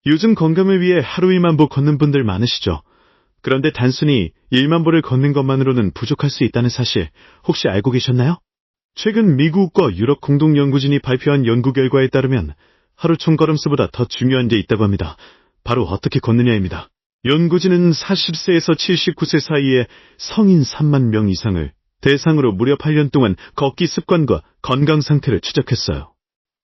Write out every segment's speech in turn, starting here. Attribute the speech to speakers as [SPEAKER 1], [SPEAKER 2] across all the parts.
[SPEAKER 1] 요즘 건강을 위해 하루 1만 보 걷는 분들 많으시죠? 그런데 단순히 1만 보를 걷는 것만으로는 부족할 수 있다는 사실 혹시 알고 계셨나요? 최근 미국과 유럽 공동연구진이 발표한 연구 결과에 따르면 하루 총걸음수보다 더 중요한 게 있다고 합니다. 바로 어떻게 걷느냐입니다. 연구진은 40세에서 79세 사이의 성인 3만 명 이상을 대상으로 무려 8년 동안 걷기 습관과 건강 상태를 추적했어요.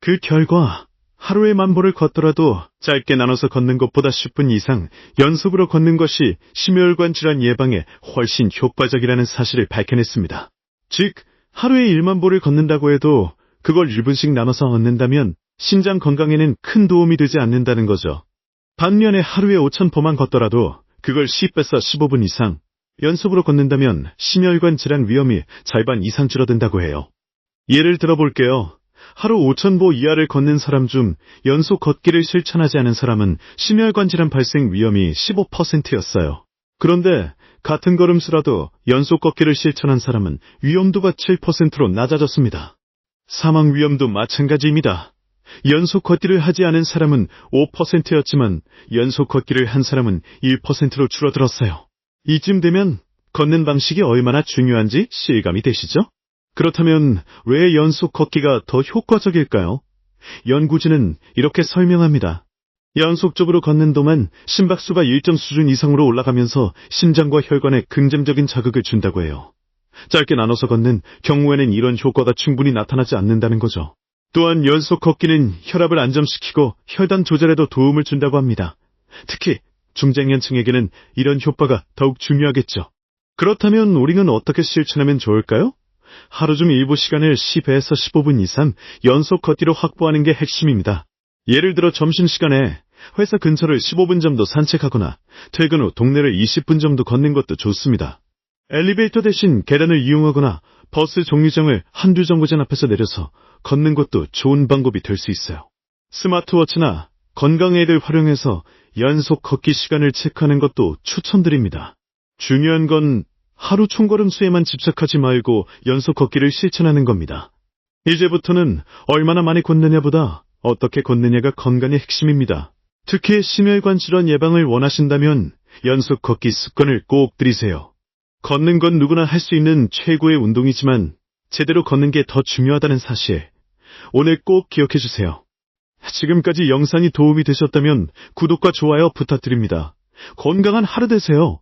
[SPEAKER 1] 그 결과 하루에 10,000보를 걷더라도 짧게 나눠서 걷는 것보다 10분 이상 연속으로 걷는 것이 심혈관 질환 예방에 훨씬 효과적이라는 사실을 밝혀냈습니다. 즉, 하루에 10,000보를 걷는다고 해도 그걸 1분씩 나눠서 걷는다면 신장 건강에는 큰 도움이 되지 않는다는 거죠. 반면에 하루에 5,000보만 걷더라도 그걸 10배서 15분 이상 연속으로 걷는다면 심혈관 질환 위험이 절반 이상 줄어든다고 해요. 예를 들어볼게요. 하루 5,000보 이하를 걷는 사람 중 연속 걷기를 실천하지 않은 사람은 심혈관 질환 발생 위험이 15%였어요. 그런데 같은 걸음수라도 연속 걷기를 실천한 사람은 위험도가 7%로 낮아졌습니다. 사망 위험도 마찬가지입니다. 연속 걷기를 하지 않은 사람은 5%였지만 연속 걷기를 한 사람은 1%로 줄어들었어요. 이쯤 되면 걷는 방식이 얼마나 중요한지 실감이 되시죠? 그렇다면 왜 연속 걷기가 더 효과적일까요? 연구진은 이렇게 설명합니다. 연속적으로 걷는 동안 심박수가 일정 수준 이상으로 올라가면서 심장과 혈관에 긍정적인 자극을 준다고 해요. 짧게 나눠서 걷는 경우에는 이런 효과가 충분히 나타나지 않는다는 거죠. 또한 연속 걷기는 혈압을 안정시키고 혈당 조절에도 도움을 준다고 합니다. 특히 중장년층에게는 이런 효과가 더욱 중요하겠죠. 그렇다면 우리는 어떻게 실천하면 좋을까요? 하루 중 일부 시간을 10에서 15분 이상 연속 걷기로 확보하는 게 핵심입니다. 예를 들어 점심시간에 회사 근처를 15분 정도 산책하거나 퇴근 후 동네를 20분 정도 걷는 것도 좋습니다. 엘리베이터 대신 계단을 이용하거나 버스 정류장을 한두 정거장 앞에서 내려서 걷는 것도 좋은 방법이 될 수 있어요. 스마트워치나 건강 앱을 활용해서 연속 걷기 시간을 체크하는 것도 추천드립니다. 중요한 건 하루 총걸음수에만 집착하지 말고 연속 걷기를 실천하는 겁니다. 이제부터는 얼마나 많이 걷느냐보다 어떻게 걷느냐가 건강의 핵심입니다. 특히 심혈관 질환 예방을 원하신다면 연속 걷기 습관을 꼭 들이세요. 걷는 건 누구나 할 수 있는 최고의 운동이지만 제대로 걷는 게 더 중요하다는 사실, 오늘 꼭 기억해 주세요. 지금까지 영상이 도움이 되셨다면 구독과 좋아요 부탁드립니다. 건강한 하루 되세요.